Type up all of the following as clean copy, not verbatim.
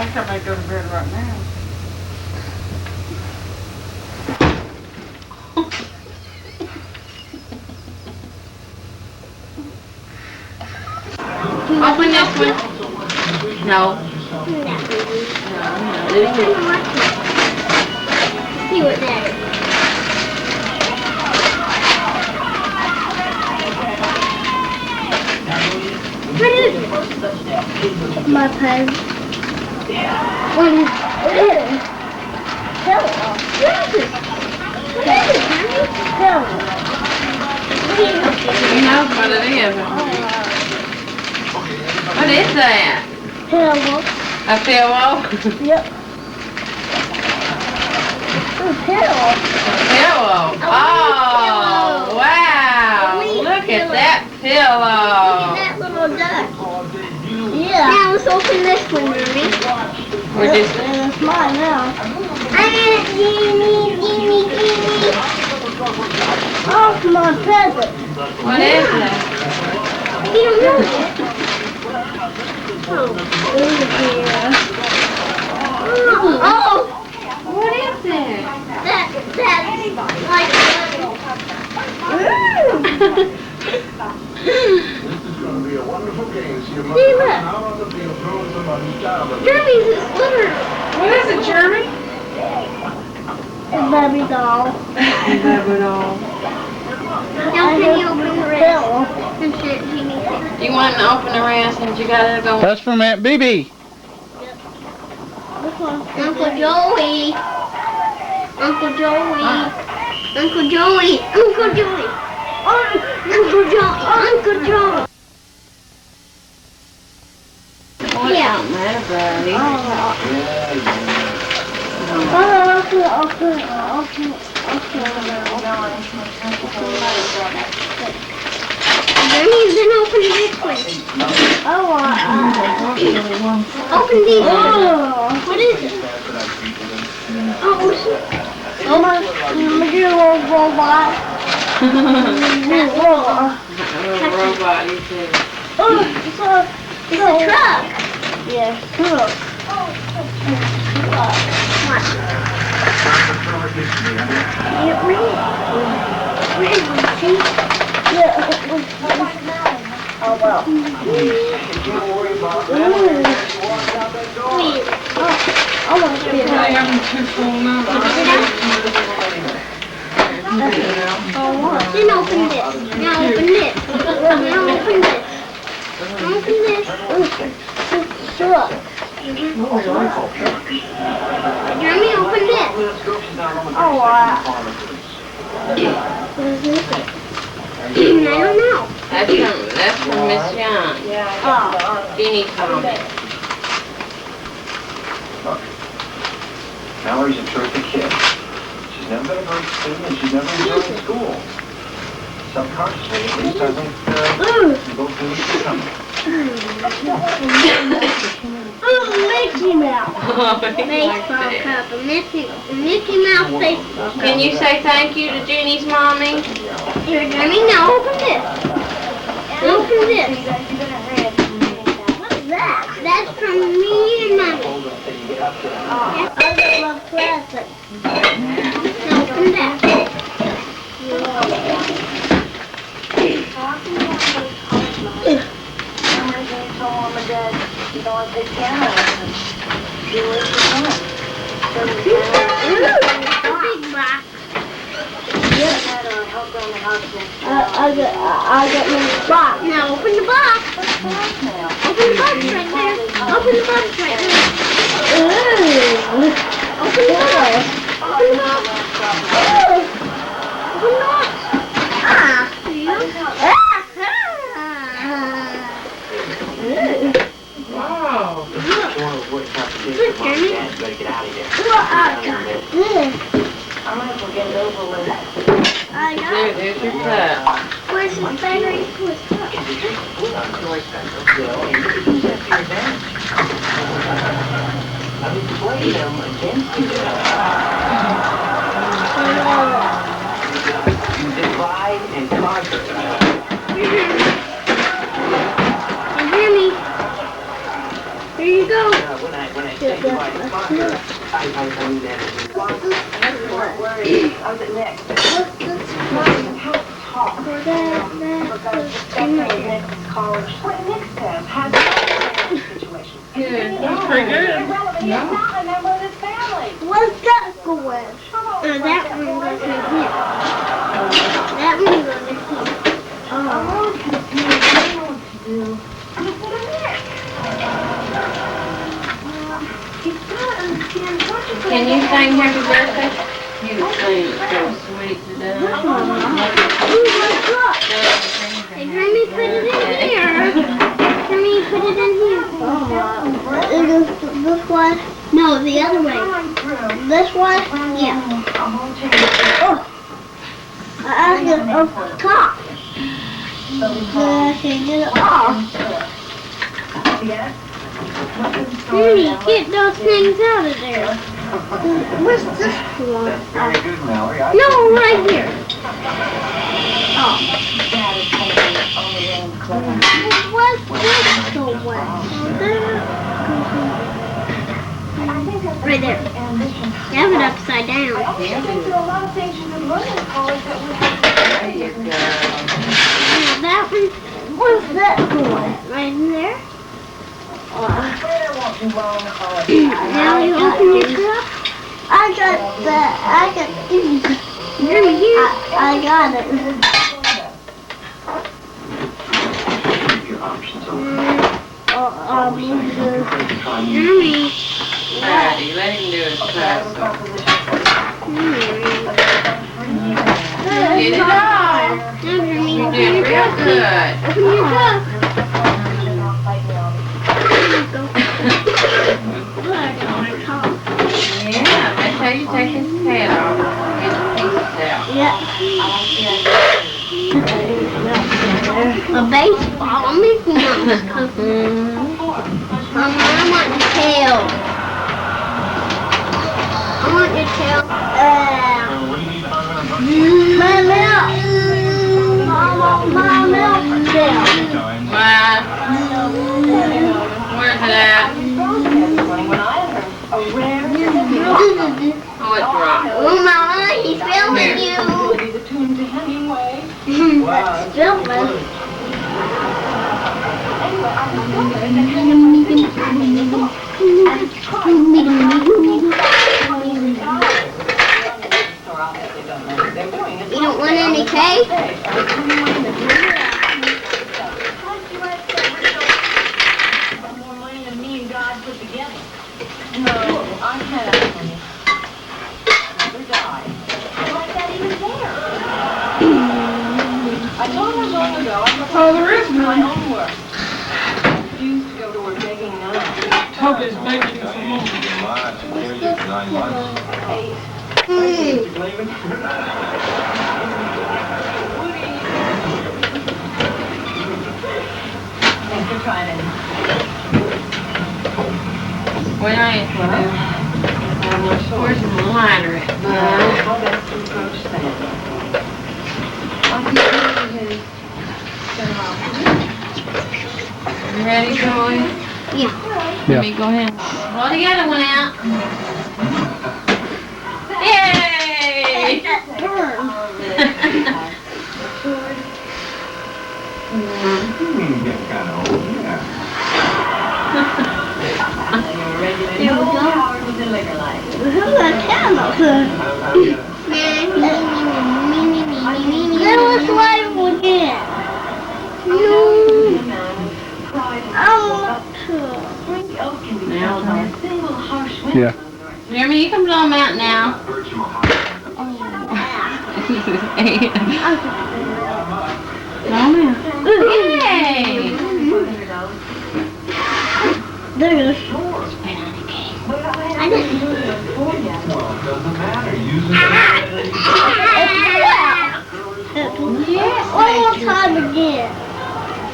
think I may go to bed right now. Open this one. No. See what that is. What is it? My pen. What is it? Pillow. What is it? What is it, Mommy? Pillow. He knows what it is. What is that? Pillow. A pillow? Yep. A pillow. A pillow. Oh, wow. Look at that pillow. Look at that little duck. Yeah. Now let's open this one, Mommy. We're just... It's mine now. Gimme. Oh, my present. What is it? You don't know yet. Oh, dear. Oh! What is it? That's like... See, look. Jeremy's is sliver. What is it, Jeremy? A baby doll. Baby doll. Now can you open the rest? And shit, he needs it. You want to open the rest and you gotta go... That's from Aunt BB. This one. Uncle Joey. Uncle Joey. Uncle Joey. Uncle Joey. Uncle Joey. Uncle Joey. Oh, it don't matter, buddy. Jeremy, then open this one. Open these. What is it? Oh, I'm gonna do a little robot. Robot, you too. Oh, it's a truck. Yeah, truck. Oh, well. I want to see it. I'm too full now. Then open this. Now open this. Now open this. Open this. Look. Jeremy, open this. Oh, wow. What is this? I don't know. That's from Miss Young. Oh. Jeannie told me. Mallory's a terrific kid. She's never been a great student and she's never enjoyed school. Subconsciously, at least I think you both need to come. Mickey Mouse. Oh, he Baseball likes it. cup. A Mickey Mouse baseball cup. Can you say thank you to Jeannie's mommy? Here, Jeremy, now open this. Open this. What's that? That's from me and Mommy. I love presents. Now open that. Big box. I got my box. Now open the box. Open the box right there. Open the box right there. Open the box. Open the box. Open the box. Ah. Wow. Look, Jeremy. I'm going to get it over with. I know. There's your cup. Where's his battery? Where's the cup? I mean, play them against each other. You divide and conquer. You hear me? Here you go. when I say goodbye to Father, I mean that as in where is it next? Talk. College. What Nick says has no situation. Good. That's pretty good. He's not a member of this family. What's that going? That one goes in here. That one goes in here. I'm really confused. I don't know what to do. Just put him there. He's got to understand what you're Can you sing happy birthday? You sing it's so sweet today. Ooh, what's up? Hey, Grammy, put it in here. Grammy, put it in here. This one? No, the other way. This one? Yeah. Oh. I get up top. Get it off. Grammy, get those things out of there. Where's this one? Very good, Mallory. No, right here. Oh. What's this going? Right there. Have it upside down. I think there are a lot of things you can learn in college that we have There you go. That one. Where's that going? Right in there. Now you open it up. I got these. Here. I got it. your options open. Mommy. Alrighty, let him do his task. Get it on. You're doing real good. Open your cup. Yeah, that's how you take his head off. Get the pieces out. Yeah. A baseball, a Mickey Mouse cookie. Mama, I want your tail. I want your tail. My milk. Mama, my milk tail. Wow. Where's it at? What's wrong? Oh, Mama, he's filming you. Filming. You don't want any cake? More money than me and God put together. No, I had money. Never died. Like that even there. I told her long ago I proposed my own work. I refused to go to work making none. Hope it's making you some more. 9 months. 8. Thanks for trying it. What I have to do, where's the lighter at? How best to approach that? I can see his generosity. You ready, Joey? Yeah. Let me go ahead. Roll the other one out. Yay! That burn. Getting kind of old, yeah. There we go. Howard was in liquor license. Who's that camera? That was live again. No. Yeah. Jeremy, you can blow them out now. Blow them out. Yay! There it is. I didn't. Doesn't matter. Use Yes. One more time again.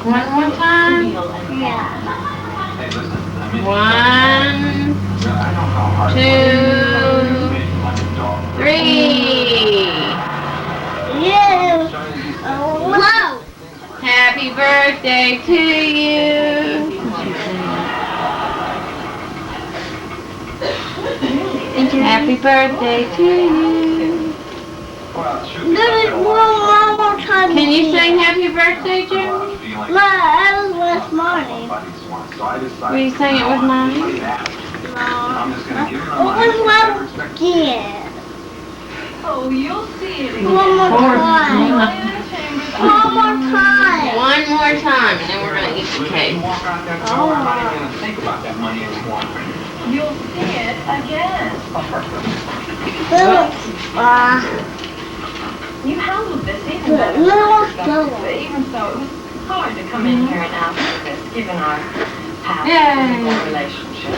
One more time. Yeah. 1, 2, 3. Yeah. Whoa. Happy birthday to you. Happy birthday to you. One more time. Can you sing happy birthday, Jeremy? No, that was last morning. Will you sing it with mommy? No. It was last year. Oh, you'll see it again. One more time. One more time. One more time, and then we're gonna eat the cake. You'll see it again. You handled this even better than I expected, but even so, it was hard to come in here and ask for this, given our past Yay. relationship.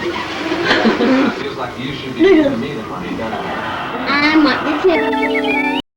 Feels like you should be giving me the money, doesn't it? I want the tip.